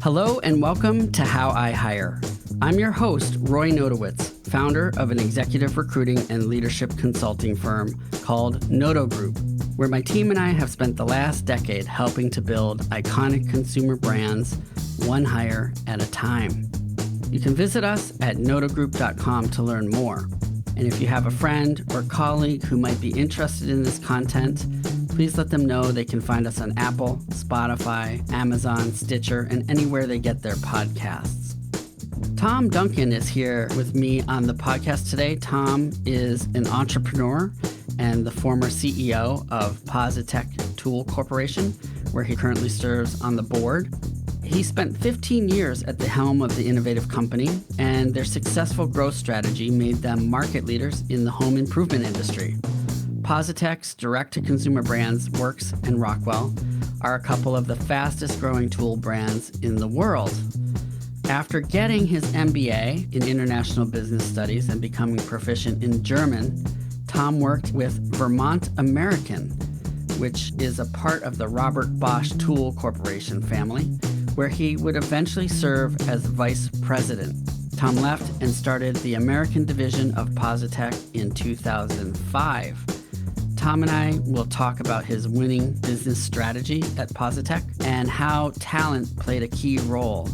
Hello and welcome to How I Hire. I'm your host, Roy Notowitz, founder of an executive recruiting and leadership consulting firm called Noto Group, where my team and I have spent the last decade helping to build iconic consumer brands, one hire at a time. You can visit us at notogroup.com to learn more. And if you have a friend or colleague who might be interested in this content, please let them know they can find us on Apple, Spotify, Amazon, Stitcher, and anywhere they get their podcasts. Tom Duncan is here with me on the podcast today. Tom is an entrepreneur and the former CEO of Positec Tool Corporation, where he currently serves on the board. He spent 15 years at the helm of the innovative company, and their successful growth strategy made them market leaders in the home improvement industry. Positec's direct-to-consumer brands, Works and Rockwell, are a couple of the fastest-growing tool brands in the world. After getting his MBA in International Business Studies and becoming proficient in German, Tom worked with Vermont American, which is a part of the Robert Bosch Tool Corporation family, where he would eventually serve as vice president. Tom left and started the American division of Positec in 2005. Tom and I will talk about his winning business strategy at Positec and how talent played a key role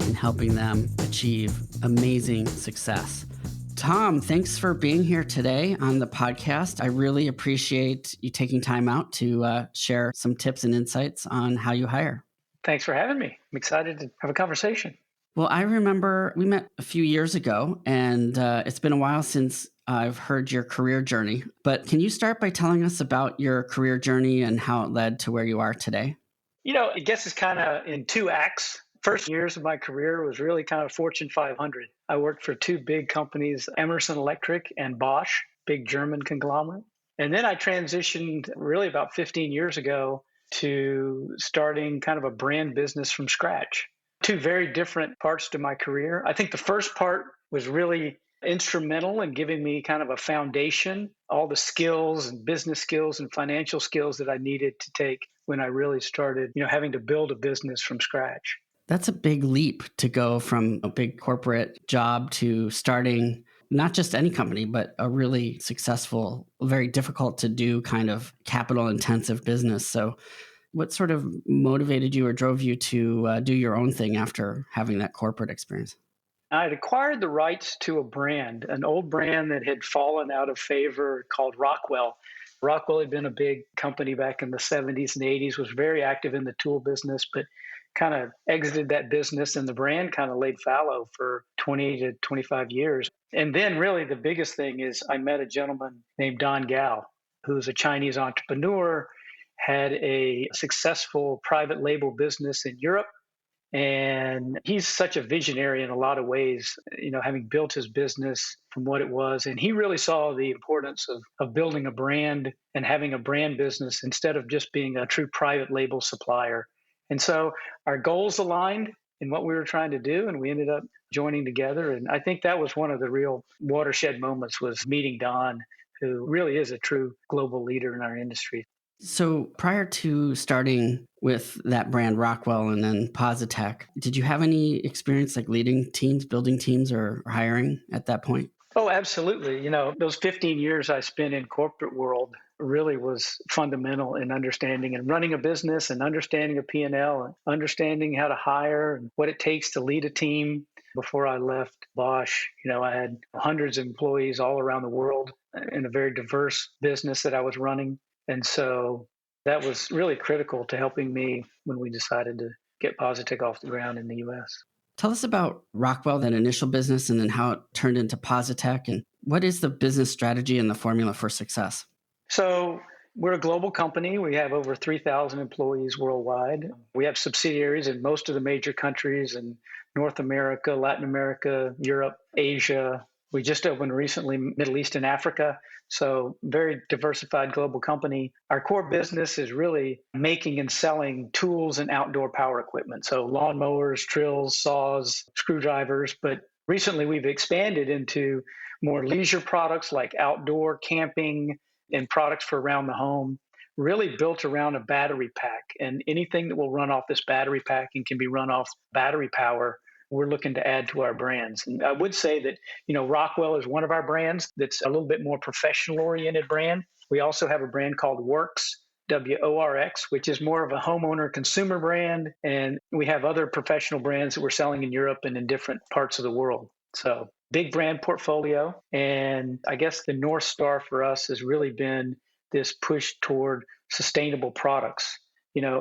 in helping them achieve amazing success. Tom, thanks for being here today on the podcast. I really appreciate you taking time out to share some tips and insights on how you hire. Thanks for having me. I'm excited to have a conversation. Well, I remember we met a few years ago, and it's been a while since I've heard your career journey. But can you start by telling us about your career journey and how it led to where you are today? I guess it's kind of in two acts. First years of my career was really kind of Fortune 500. I worked for two big companies, Emerson Electric and Bosch, big German conglomerate. And then I transitioned really about 15 years ago to starting kind of a brand business from scratch. Two very different parts to my career. I think the first part was really instrumental in giving me kind of a foundation, all the skills and business skills and financial skills that I needed to take when I really started, having to build a business from scratch. That's a big leap to go from a big corporate job to starting not just any company, but a really successful, very difficult to do kind of capital intensive business. So what sort of motivated you or drove you to do your own thing after having that corporate experience? I had acquired the rights to a brand, an old brand that had fallen out of favor called Rockwell. Rockwell had been a big company back in the 70s and 80s, was very active in the tool business, but kind of exited that business, and the brand kind of laid fallow for 20 to 25 years. And then really the biggest thing is I met a gentleman named Don Gao, who's a Chinese entrepreneur, had a successful private label business in Europe. And he's such a visionary in a lot of ways, having built his business from what it was. And he really saw the importance of building a brand and having a brand business instead of just being a true private label supplier. And so our goals aligned in what we were trying to do, and we ended up joining together. And I think that was one of the real watershed moments, was meeting Don, who really is a true global leader in our industry. So prior to starting with that brand Rockwell and then Positec, did you have any experience like leading teams, building teams, or hiring at that point? Oh, absolutely. Those 15 years I spent in corporate world really was fundamental in understanding and running a business and understanding a P&L and understanding how to hire and what it takes to lead a team. Before I left Bosch, I had hundreds of employees all around the world in a very diverse business that I was running. And so that was really critical to helping me when we decided to get Positec off the ground in the U.S. Tell us about Rockwell, that initial business, and then how it turned into Positec, and what is the business strategy and the formula for success? So we're a global company. We have over 3,000 employees worldwide. We have subsidiaries in most of the major countries in North America, Latin America, Europe, Asia. We just opened recently Middle East and Africa. So very diversified global company. Our core business is really making and selling tools and outdoor power equipment. So lawnmowers, drills, saws, screwdrivers. But recently we've expanded into more leisure products like outdoor camping and products for around the home. really built around a battery pack. And anything that will run off this battery pack and can be run off battery power, we're looking to add to our brands. And I would say that, Rockwell is one of our brands that's a little bit more professional oriented brand. We also have a brand called Works, WORX, which is more of a homeowner consumer brand. And we have other professional brands that we're selling in Europe and in different parts of the world. So big brand portfolio. And I guess the North Star for us has really been this push toward sustainable products.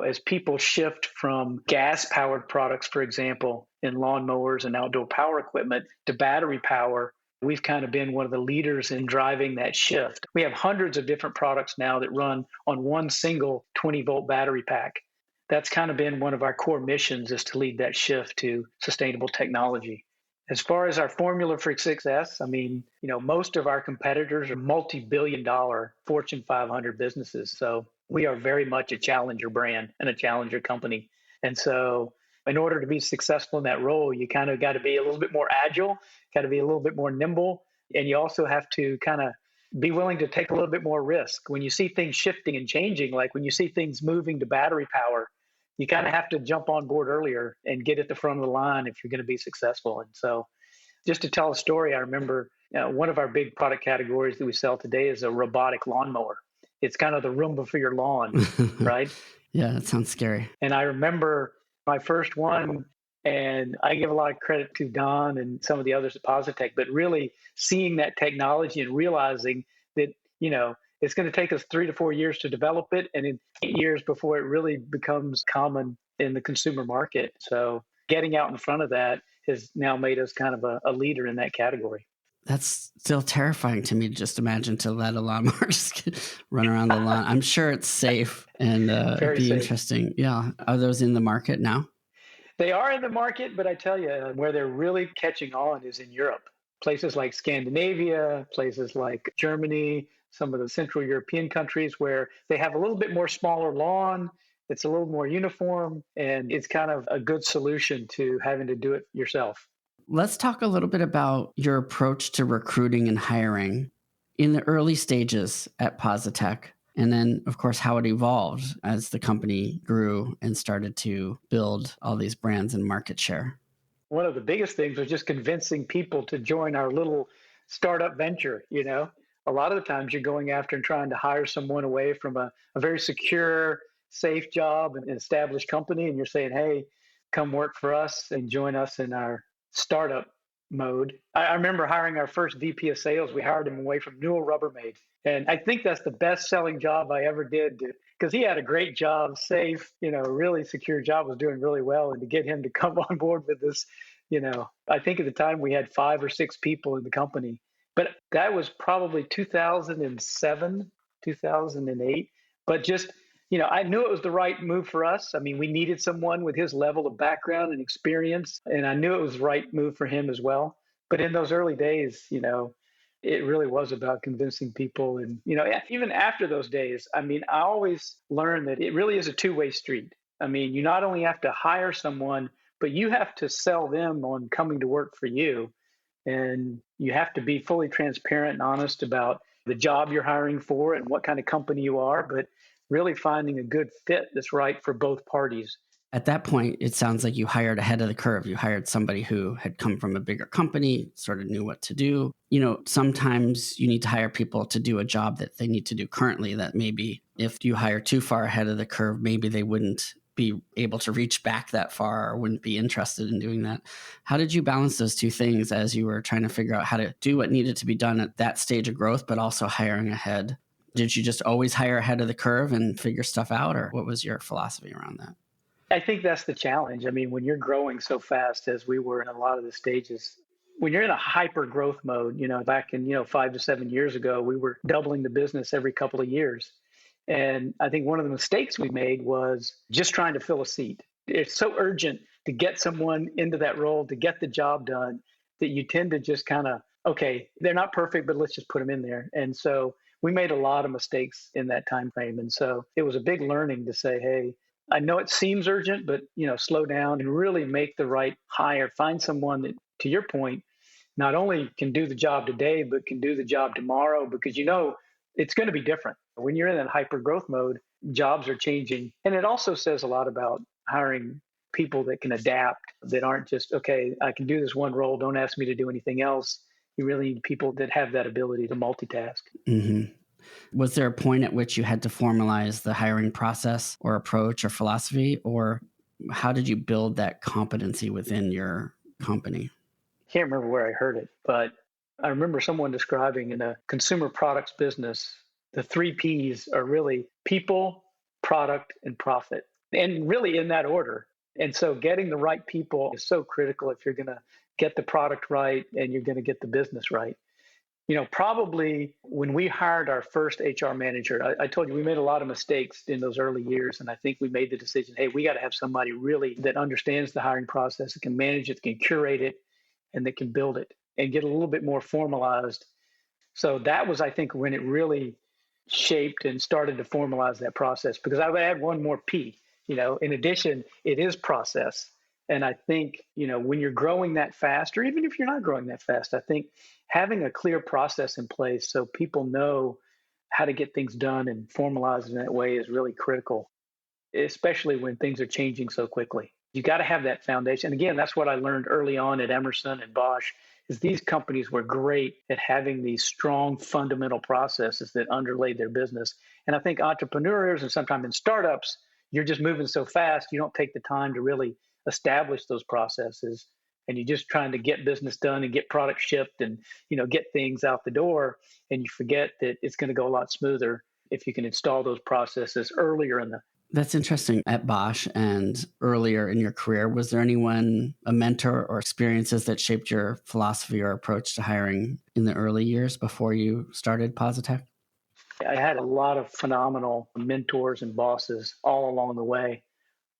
As people shift from gas powered products, for example, in lawnmowers and outdoor power equipment to battery power, we've kind of been one of the leaders in driving that shift. We have hundreds of different products now that run on one single 20-volt battery pack. That's kind of been one of our core missions, is to lead that shift to sustainable technology. As far as our formula for success, most of our competitors are multi-billion-dollar Fortune 500 businesses. So we are very much a challenger brand and a challenger company. And so in order to be successful in that role, you kind of got to be a little bit more agile, got to be a little bit more nimble, and you also have to kind of be willing to take a little bit more risk. When you see things shifting and changing, like when you see things moving to battery power, you kind of have to jump on board earlier and get at the front of the line if you're going to be successful. And so just to tell a story, I remember one of our big product categories that we sell today is a robotic lawnmower. It's kind of the Roomba for your lawn, right? Yeah, that sounds scary. And I remember my first one, and I give a lot of credit to Don and some of the others at Positec, but really seeing that technology and realizing that, it's going to take us 3 to 4 years to develop it, and in 8 years before it really becomes common in the consumer market. So getting out in front of that has now made us kind of a leader in that category. That's still terrifying to me to just imagine, to let a lawnmower just run around the lawn. I'm sure it's safe and Very be safe. Interesting. Yeah. Are those in the market now? They are in the market, but I tell you, where they're really catching on is in Europe. Places like Scandinavia, places like Germany, some of the Central European countries where they have a little bit more smaller lawn. It's a little more uniform, and it's kind of a good solution to having to do it yourself. Let's talk a little bit about your approach to recruiting and hiring in the early stages at Positec. And then, of course, how it evolved as the company grew and started to build all these brands and market share. One of the biggest things was just convincing people to join our little startup venture. A lot of the times you're going after and trying to hire someone away from a very secure, safe job and an established company. And you're saying, hey, come work for us and join us in our startup mode. I remember hiring our first VP of sales. We hired him away from Newell Rubbermaid. And I think that's the best selling job I ever did, because he had a great job, safe, really secure job, was doing really well. And to get him to come on board with this, I think at the time we had 5 or 6 people in the company. But that was probably 2007, 2008. But just, I knew it was the right move for us. We needed someone with his level of background and experience, and I knew it was the right move for him as well. But in those early days, it really was about convincing people. And, even after those days, I always learned that it really is a two-way street. You not only have to hire someone, but you have to sell them on coming to work for you. And you have to be fully transparent and honest about the job you're hiring for and what kind of company you are, but really finding a good fit that's right for both parties. At that point, it sounds like you hired ahead of the curve. You hired somebody who had come from a bigger company, sort of knew what to do. Sometimes you need to hire people to do a job that they need to do currently, that maybe if you hire too far ahead of the curve, maybe they wouldn't be able to reach back that far or wouldn't be interested in doing that. How did you balance those two things as you were trying to figure out how to do what needed to be done at that stage of growth, but also hiring ahead? Did you just always hire ahead of the curve and figure stuff out, or what was your philosophy around that? I think that's the challenge. When you're growing so fast as we were in a lot of the stages, when you're in a hyper growth mode, back in, 5 to 7 years ago, we were doubling the business every couple of years. And I think one of the mistakes we made was just trying to fill a seat. It's so urgent to get someone into that role, to get the job done, that you tend to just kind of, okay, they're not perfect, but let's just put them in there. And so we made a lot of mistakes in that time frame. And so it was a big learning to say, hey, I know it seems urgent, but slow down and really make the right hire. Find someone that, to your point, not only can do the job today, but can do the job tomorrow, because it's going to be different. When you're in that hyper growth mode, jobs are changing. And it also says a lot about hiring people that can adapt, that aren't just, okay, I can do this one role, don't ask me to do anything else. You really need people that have that ability to multitask. Hmm. Was there a point at which you had to formalize the hiring process or approach or philosophy, or how did you build that competency within your company? Can't remember where I heard it, but I remember someone describing in a consumer products business, the three P's are really people, product, and profit, and really in that order. And so getting the right people is so critical if you're going to get the product right and you're going to get the business right. Probably when we hired our first HR manager, I told you we made a lot of mistakes in those early years. And I think we made the decision, hey, we got to have somebody really that understands the hiring process, that can manage it, can curate it, and that can build it and get a little bit more formalized. So that was, I think, when it really shaped and started to formalize that process, because I would add one more P. In addition, it is process. And I think, when you're growing that fast, or even if you're not growing that fast, I think having a clear process in place so people know how to get things done and formalized in that way is really critical, especially when things are changing so quickly. You got to have that foundation. And again, that's what I learned early on at Emerson and Bosch, is these companies were great at having these strong fundamental processes that underlaid their business. And I think entrepreneurs, and sometimes in startups, you're just moving so fast, you don't take the time to really establish those processes. And you're just trying to get business done and get product shipped and, get things out the door. And you forget that it's going to go a lot smoother if you can install those processes earlier in the. That's interesting. At Bosch and earlier in your career, was there anyone, a mentor or experiences that shaped your philosophy or approach to hiring in the early years before you started Positec? I had a lot of phenomenal mentors and bosses all along the way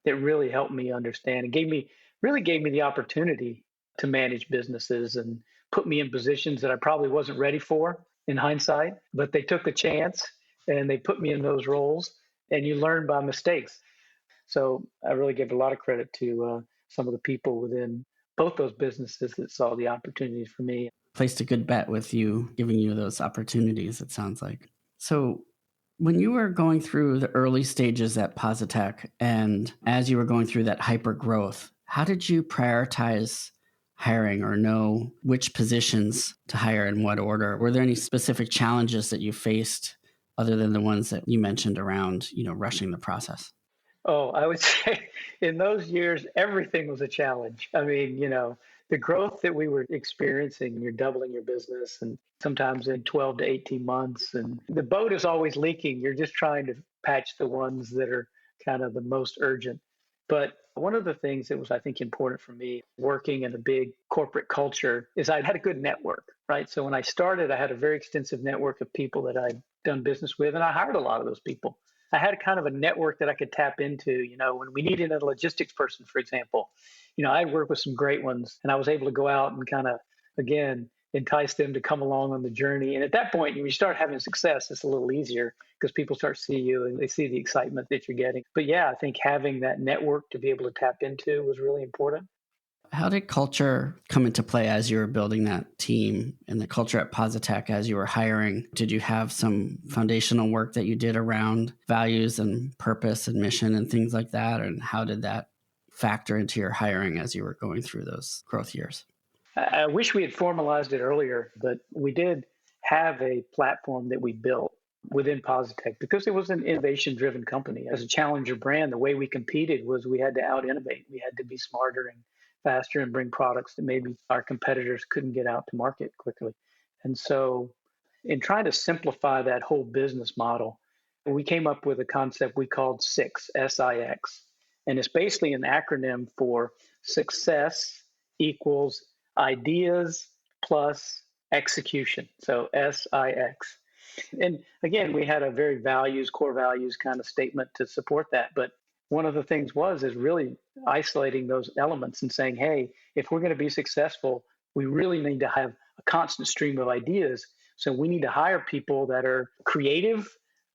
that really helped me understand and really gave me the opportunity to manage businesses and put me in positions that I probably wasn't ready for in hindsight, but they took a chance and they put me in those roles, and you learn by mistakes. So I really give a lot of credit to some of the people within both those businesses that saw the opportunities for me. Placed a good bet with you, giving you those opportunities, it sounds like. So when you were going through the early stages at Positec and as you were going through that hyper growth, how did you prioritize hiring or know which positions to hire in what order? Were there any specific challenges that you faced other than the ones that you mentioned around, rushing the process? Oh, I would say in those years, everything was a challenge. I mean, the growth that we were experiencing, you're doubling your business and sometimes in 12 to 18 months, and the boat is always leaking. You're just trying to patch the ones that are kind of the most urgent. But one of the things that was, I think, important for me working in a big corporate culture is I had a good network, right? So when I started, I had a very extensive network of people that I'd done business with, and I hired a lot of those people. I had kind of a network that I could tap into, when we needed a logistics person, for example. I worked with some great ones, and I was able to go out and kind of, again, entice them to come along on the journey. And at that point, when you start having success, it's a little easier because people start to see you and they see the excitement that you're getting. But yeah, I think having that network to be able to tap into was really important. How did culture come into play as you were building that team and the culture at Positec as you were hiring? Did you have some foundational work that you did around values and purpose and mission and things like that? And how did that factor into your hiring as you were going through those growth years? I wish we had formalized it earlier, but we did have a platform that we built within Positec because it was an innovation driven company. As a challenger brand, the way we competed was we had to out innovate. We had to be smarter and faster and bring products that maybe our competitors couldn't get out to market quickly. And so, in trying to simplify that whole business model, we came up with a concept we called SIX, SIX. And it's basically an acronym for success equals ideas plus execution. So SIX. And again, we had a very core values kind of statement to support that. But one of the things is really isolating those elements and saying, hey, if we're going to be successful, we really need to have a constant stream of ideas. So we need to hire people that are creative,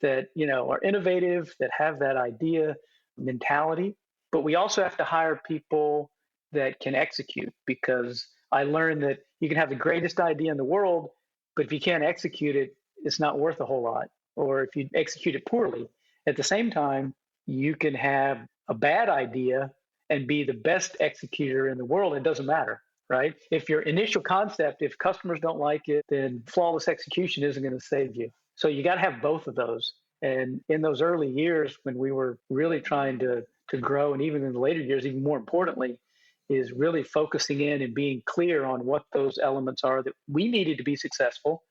that are innovative, that have that idea mentality. But we also have to hire people that can execute, because I learned that you can have the greatest idea in the world, but if you can't execute it, it's not worth a whole lot. Or if you execute it poorly, At the same time, you can have a bad idea and be the best executor in the world. It doesn't matter, right? If your initial concept, if customers don't like it, then flawless execution isn't going to save you. So you got to have both of those. And in those early years when we were really trying to grow, and even in the later years, even more importantly, is really focusing in and being clear on what those elements are that we needed to be successful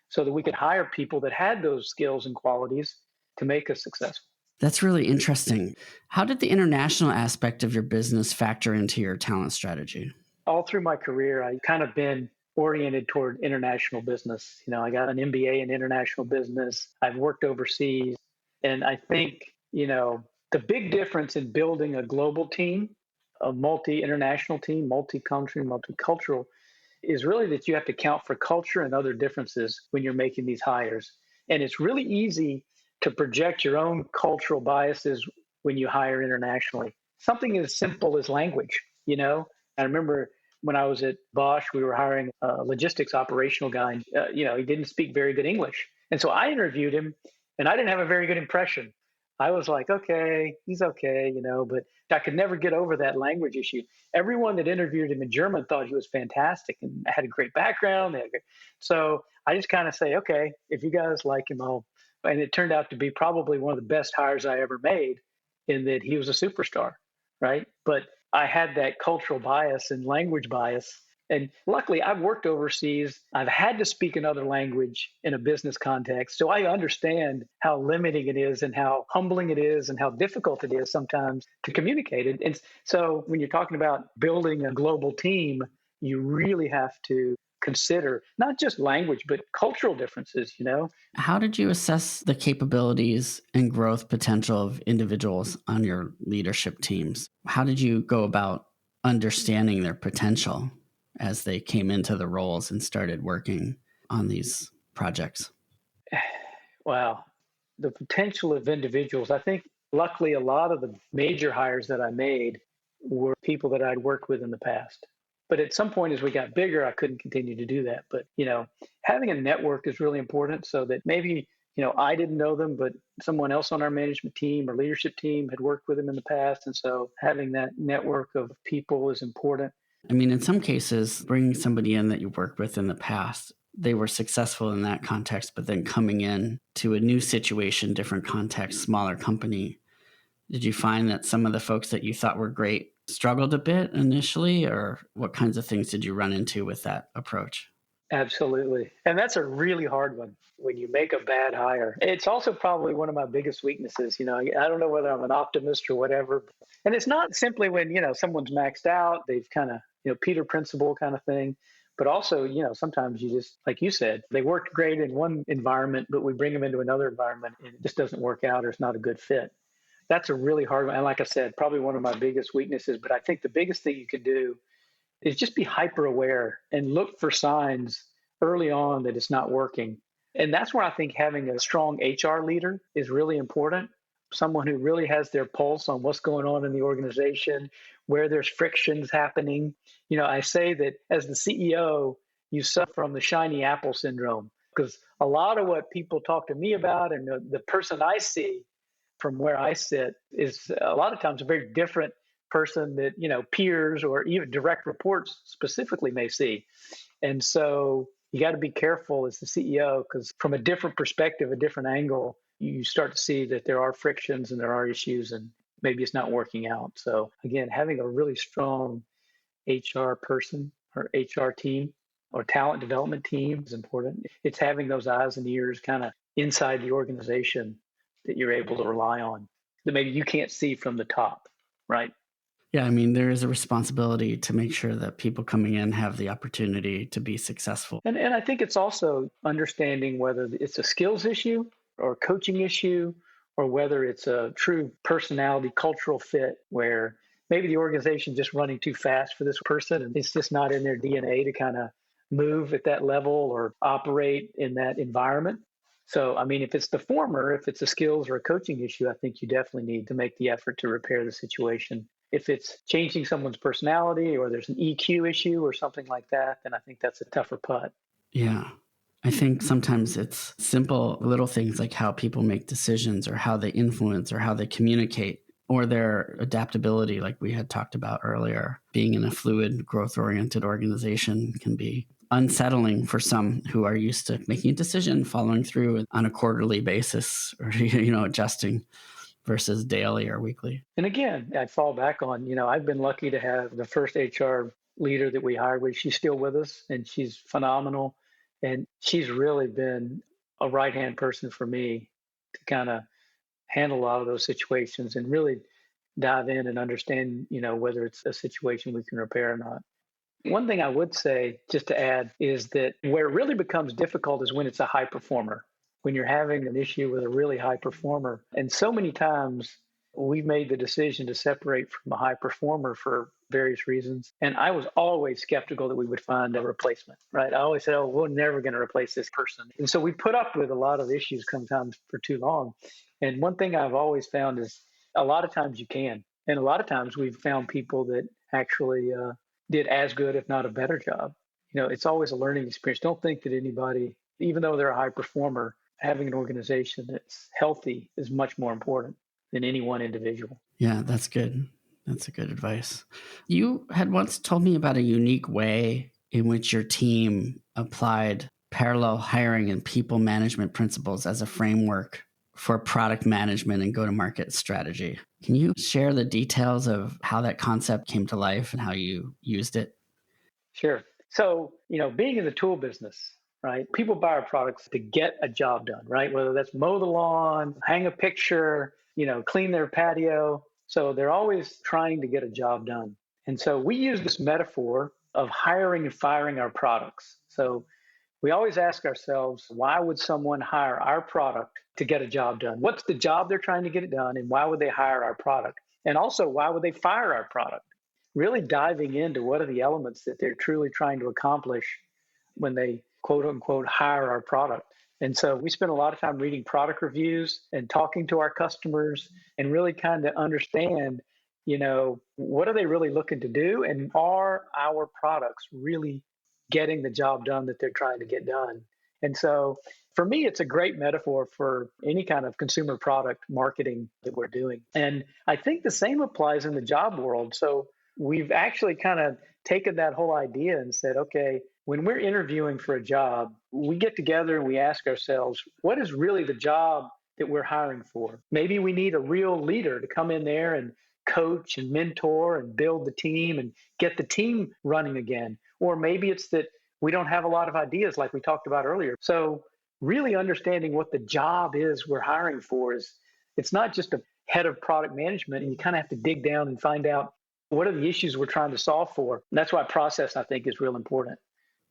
so that we could hire people that had those skills and qualities to make us successful. That's really interesting. How did the international aspect of your business factor into your talent strategy? All through my career, I kind of been oriented toward international business. I got an MBA in international business. I've worked overseas. And I think, the big difference in building a global team, a multi-international team, multi-country, multicultural, is really that you have to account for culture and other differences when you're making these hires. And it's really easy to project your own cultural biases when you hire internationally. Something as simple as language. I remember when I was at Bosch, we were hiring a logistics operational guy. And, he didn't speak very good English. And so I interviewed him, and I didn't have a very good impression. I was like, okay, he's okay, but I could never get over that language issue. Everyone that interviewed him in German thought he was fantastic and had a great background. So I just kind of say, okay, if you guys like him, and it turned out to be probably one of the best hires I ever made in that he was a superstar, right? But I had that cultural bias and language bias. And luckily, I've worked overseas. I've had to speak another language in a business context. So I understand how limiting it is and how humbling it is and how difficult it is sometimes to communicate it. And so when you're talking about building a global team, you really have to consider not just language, but cultural differences. How did you assess the capabilities and growth potential of individuals on your leadership teams? How did you go about understanding their potential as they came into the roles and started working on these projects? Wow. The potential of individuals. I think luckily a lot of the major hires that I made were people that I'd worked with in the past. But at some point as we got bigger, I couldn't continue to do that. But, having a network is really important so that maybe, I didn't know them, but someone else on our management team or leadership team had worked with them in the past. And so having that network of people is important. I mean, in some cases, bringing somebody in that you worked with in the past, they were successful in that context, but then coming in to a new situation, different context, smaller company. Did you find that some of the folks that you thought were great struggled a bit initially, or what kinds of things did you run into with that approach? Absolutely. And that's a really hard one when you make a bad hire. It's also probably one of my biggest weaknesses. I don't know whether I'm an optimist or whatever. And it's not simply when, someone's maxed out, they've kind of, Peter principle kind of thing. But also, sometimes you just, like you said, they worked great in one environment, but we bring them into another environment and it just doesn't work out or it's not a good fit. That's a really hard one. And like I said, probably one of my biggest weaknesses. But I think the biggest thing you can do is just be hyper aware and look for signs early on that it's not working. And that's where I think having a strong HR leader is really important. Someone who really has their pulse on what's going on in the organization, where there's frictions happening. I say that as the CEO, you suffer from the shiny apple syndrome because a lot of what people talk to me about and the person I see from where I sit is a lot of times a very different person that, peers or even direct reports specifically may see. And so you got to be careful as the CEO because from a different perspective, a different angle, you start to see that there are frictions and there are issues and maybe it's not working out. So again, having a really strong HR person or HR team or talent development team is important. It's having those eyes and ears kind of inside the organization that you're able to rely on that maybe you can't see from the top, right? Yeah, I mean, there is a responsibility to make sure that people coming in have the opportunity to be successful. And I think it's also understanding whether it's a skills issue or a coaching issue or whether it's a true personality, cultural fit where maybe the organization's just running too fast for this person and it's just not in their DNA to kind of move at that level or operate in that environment. So, I mean, if it's the former, if it's a skills or a coaching issue, I think you definitely need to make the effort to repair the situation. If it's changing someone's personality or there's an EQ issue or something like that, then I think that's a tougher putt. Yeah. I think sometimes it's simple little things like how people make decisions or how they influence or how they communicate or their adaptability, like we had talked about earlier. Being in a fluid, growth-oriented organization can be unsettling for some who are used to making a decision, following through on a quarterly basis or, adjusting versus daily or weekly. And again, I fall back on, I've been lucky to have the first HR leader that we hired. She's still with us and she's phenomenal. And she's really been a right-hand person for me to kind of handle a lot of those situations and really dive in and understand, whether it's a situation we can repair or not. One thing I would say, just to add, is that where it really becomes difficult is when it's a high performer, when you're having an issue with a really high performer. And so many times we've made the decision to separate from a high performer for various reasons. And I was always skeptical that we would find a replacement, right? I always said, oh, we're never going to replace this person. And so we put up with a lot of issues sometimes for too long. And one thing I've always found is a lot of times you can. And a lot of times we've found people that actually did as good, if not a better job. It's always a learning experience. Don't think that anybody, even though they're a high performer, having an organization that's healthy is much more important than any one individual. Yeah, that's good. That's a good advice. You had once told me about a unique way in which your team applied parallel hiring and people management principles as a framework for product management and go-to-market strategy. Can you share the details of how that concept came to life and how you used it? Sure. So, being in the tool business, right? People buy our products to get a job done, right? Whether that's mow the lawn, hang a picture, clean their patio. So they're always trying to get a job done. And so we use this metaphor of hiring and firing our products. So we always ask ourselves, why would someone hire our product to get a job done? What's the job they're trying to get it done? And why would they hire our product? And also, why would they fire our product? Really diving into what are the elements that they're truly trying to accomplish when they quote unquote hire our product. And so we spend a lot of time reading product reviews and talking to our customers and really kind of understand, what are they really looking to do? And are our products really getting the job done that they're trying to get done? And so for me, it's a great metaphor for any kind of consumer product marketing that we're doing. And I think the same applies in the job world. So we've actually kind of taken that whole idea and said, okay, when we're interviewing for a job, we get together and we ask ourselves, what is really the job that we're hiring for? Maybe we need a real leader to come in there and coach and mentor and build the team and get the team running again. Or maybe it's that we don't have a lot of ideas like we talked about earlier. So really understanding what the job is we're hiring for it's not just a head of product management, and you kind of have to dig down and find out what are the issues we're trying to solve for. And that's why process, I think, is real important.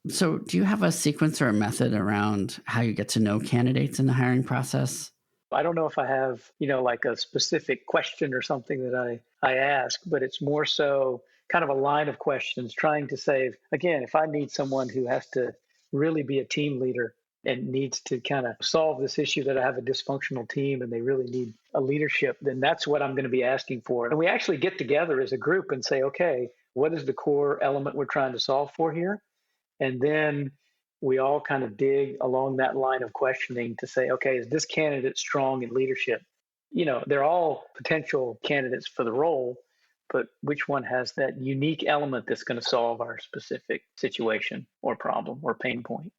So do you have a sequence or a method around how you get to know candidates in the hiring process? I don't know if I have, like a specific question or something that I ask, but it's more so kind of a line of questions trying to say, again, if I need someone who has to really be a team leader and needs to kind of solve this issue that I have a dysfunctional team and they really need a leadership, then that's what I'm going to be asking for. And we actually get together as a group and say, okay, what is the core element we're trying to solve for here? And then we all kind of dig along that line of questioning to say, okay, is this candidate strong in leadership? They're all potential candidates for the role, but which one has that unique element that's going to solve our specific situation or problem or pain point?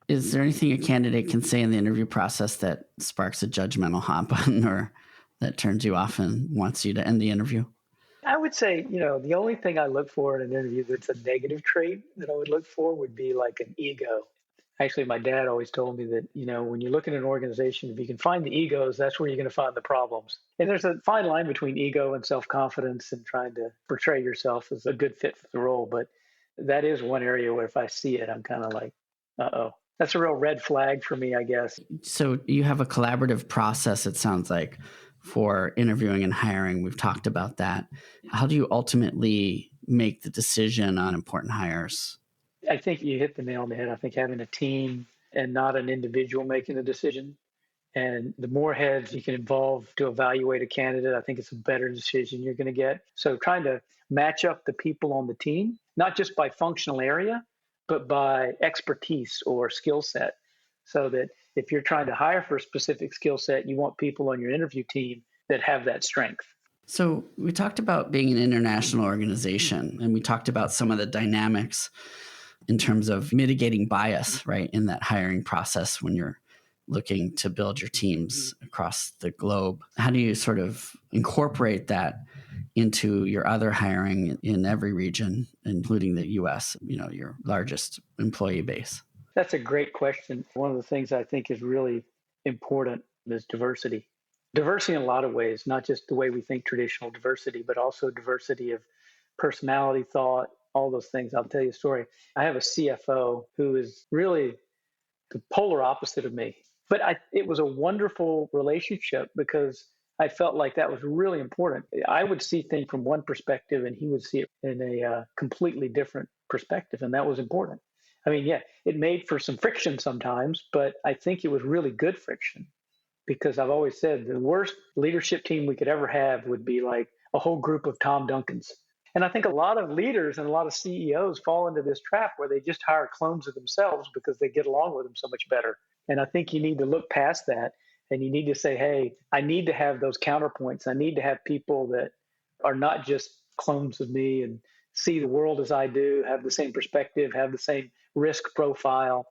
Is there anything a candidate can say in the interview process that sparks a judgmental hot button or that turns you off and wants you to end the interview? I would say, the only thing I look for in an interview that's a negative trait that I would look for would be like an ego. Actually, my dad always told me that, when you look at an organization, if you can find the egos, that's where you're going to find the problems. And there's a fine line between ego and self-confidence and trying to portray yourself as a good fit for the role. But that is one area where if I see it, I'm kind of like, uh-oh. That's a real red flag for me, I guess. So you have a collaborative process, it sounds like, for interviewing and hiring. We've talked about that. How do you ultimately make the decision on important hires? I think you hit the nail on the head. I think having a team and not an individual making the decision. And the more heads you can involve to evaluate a candidate, I think it's a better decision you're going to get. So trying to match up the people on the team, not just by functional area, but by expertise or skill set. so that if you're trying to hire for a specific skill set, you want people on your interview team that have that strength. So we talked about being an international organization, and we talked about some of the dynamics in terms of mitigating bias, right, in that hiring process when you're looking to build your teams across the globe. How do you sort of incorporate that into your other hiring in every region, including the US, your largest employee base? That's a great question. One of the things I think is really important is diversity. Diversity in a lot of ways, not just the way we think traditional diversity, but also diversity of personality, thought, all those things. I'll tell you a story. I have a CFO who is really the polar opposite of me. But it was a wonderful relationship because I felt like that was really important. I would see things from one perspective and he would see it in a completely different perspective. And that was important. I mean, yeah, it made for some friction sometimes, but I think it was really good friction because I've always said the worst leadership team we could ever have would be like a whole group of Tom Duncans. And I think a lot of leaders and a lot of CEOs fall into this trap where they just hire clones of themselves because they get along with them so much better. And I think you need to look past that and you need to say, hey, I need to have those counterpoints. I need to have people that are not just clones of me and see the world as I do, have the same perspective, have the same risk profile.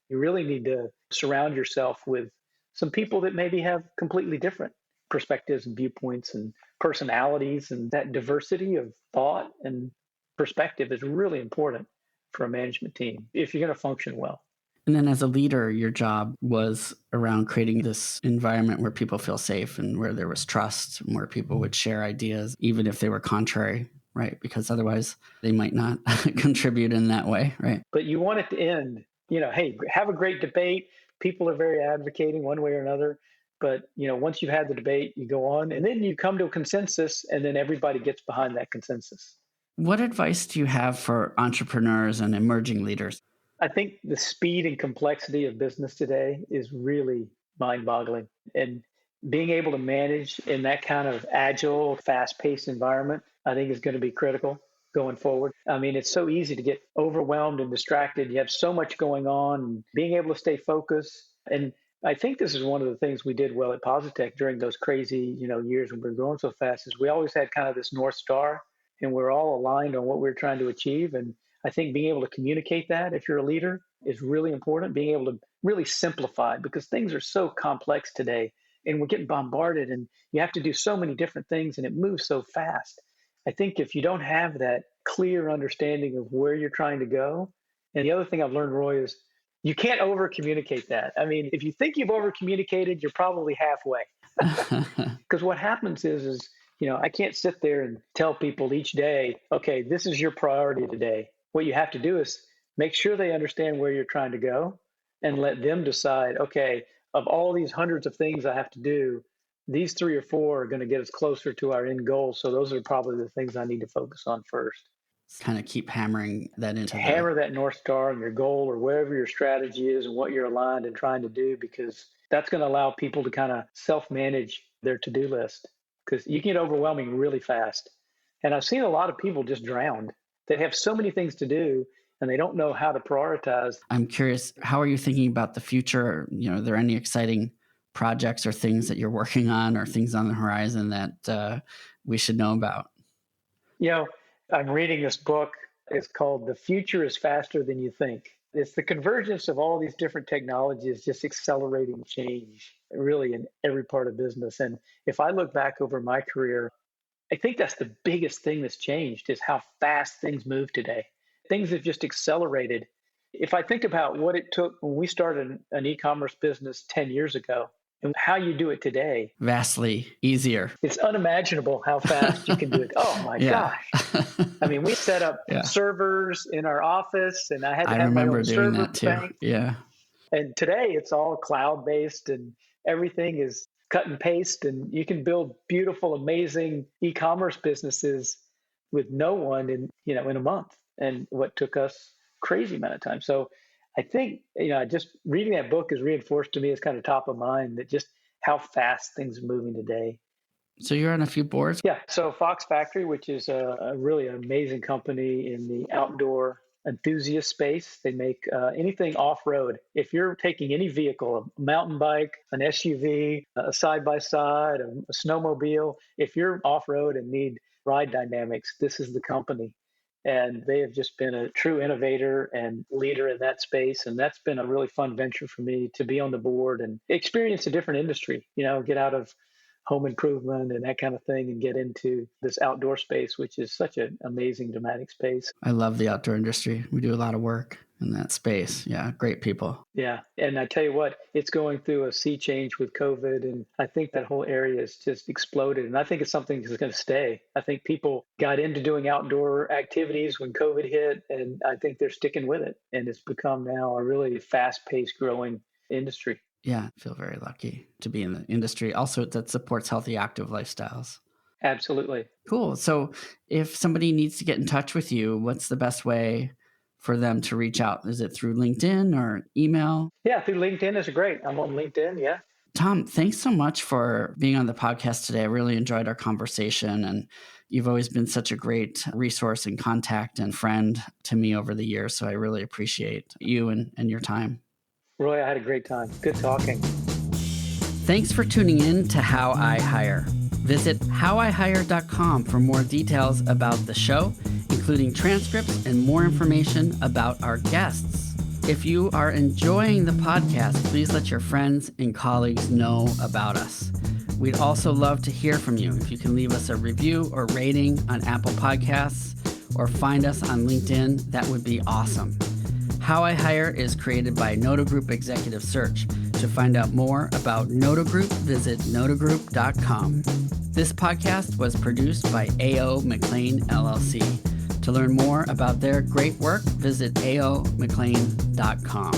You really need to surround yourself with some people that maybe have completely different perspectives and viewpoints and personalities, and that diversity of thought and perspective is really important for a management team if you're going to function well. And then as a leader, your job was around creating this environment where people feel safe and where there was trust and where people would share ideas, even if they were contrary, right? Because otherwise they might not contribute in that way, right? But you want it to end, hey, have a great debate. People are very advocating one way or another. But, once you've had the debate, you go on and then you come to a consensus and then everybody gets behind that consensus. What advice do you have for entrepreneurs and emerging leaders? I think the speed and complexity of business today is really mind-boggling. And being able to manage in that kind of agile, fast-paced environment, I think is going to be critical going forward. I mean, it's so easy to get overwhelmed and distracted. You have so much going on, and being able to stay focused. And I think this is one of the things we did well at Positec during those crazy, years when we were growing so fast is we always had kind of this North Star and we're all aligned on what we're trying to achieve. And I think being able to communicate that if you're a leader is really important, being able to really simplify because things are so complex today and we're getting bombarded and you have to do so many different things and it moves so fast. I think if you don't have that clear understanding of where you're trying to go, and the other thing I've learned, Roy, is you can't over communicate that. I mean, if you think you've over communicated, you're probably halfway. Because what happens is, I can't sit there and tell people each day, okay, this is your priority today. What you have to do is make sure they understand where you're trying to go and let them decide, okay, of all these hundreds of things I have to do, these 3 or 4 are going to get us closer to our end goal. So those are probably the things I need to focus on first. Kind of keep hammering that into Hammer that North Star and your goal or wherever your strategy is and what you're aligned and trying to do, because that's going to allow people to kind of self-manage their to-do list because you get overwhelming really fast. And I've seen a lot of people just drowned. They have so many things to do and they don't know how to prioritize. I'm curious, how are you thinking about the future? Are there any exciting projects or things that you're working on or things on the horizon that we should know about? I'm reading this book. It's called The Future is Faster Than You Think. It's the convergence of all these different technologies just accelerating change really in every part of business. And if I look back over my career, I think that's the biggest thing that's changed is how fast things move today. Things have just accelerated. If I think about what it took when we started an e-commerce business 10 years ago and how you do it today. Vastly easier. It's unimaginable how fast you can do it. Oh my gosh. I mean, we set up servers in our office and I had to have my own server bank. Yeah. And today it's all cloud-based and everything is cut and paste and you can build beautiful, amazing e-commerce businesses with no one in a month. And what took us crazy amount of time. So I think, just reading that book has reinforced to me as kind of top of mind that just how fast things are moving today. So you're on a few boards? Yeah. So Fox Factory, which is a really amazing company in the outdoor enthusiast space. They make anything off-road. If you're taking any vehicle, a mountain bike, an SUV, a side-by-side, a snowmobile, if you're off-road and need ride dynamics, this is the company. And they have just been a true innovator and leader in that space. And that's been a really fun venture for me to be on the board and experience a different industry, get out of home improvement and that kind of thing and get into this outdoor space, which is such an amazing, dramatic space. I love the outdoor industry. We do a lot of work in that space. Yeah, great people. Yeah. And I tell you what, it's going through a sea change with COVID. And I think that whole area has just exploded. And I think it's something that's going to stay. I think people got into doing outdoor activities when COVID hit, and I think they're sticking with it. And it's become now a really fast-paced growing industry. Yeah, I feel very lucky to be in the industry also that supports healthy, active lifestyles. Absolutely. Cool. So if somebody needs to get in touch with you, what's the best way for them to reach out? Is it through LinkedIn or email? Yeah, through LinkedIn is great. I'm on LinkedIn, yeah. Tom, thanks so much for being on the podcast today. I really enjoyed our conversation, and you've always been such a great resource and contact and friend to me over the years. So I really appreciate you and your time. Roy, I had a great time. Good talking. Thanks for tuning in to How I Hire. Visit howihire.com for more details about the show, including transcripts and more information about our guests. If you are enjoying the podcast, please let your friends and colleagues know about us. We'd also love to hear from you. If you can leave us a review or rating on Apple Podcasts or find us on LinkedIn, that would be awesome. How I Hire is created by Noto Group Executive Search. To find out more about Noto Group, visit notogroup.com. This podcast was produced by A.O. McLean, LLC. To learn more about their great work, visit aomclean.com.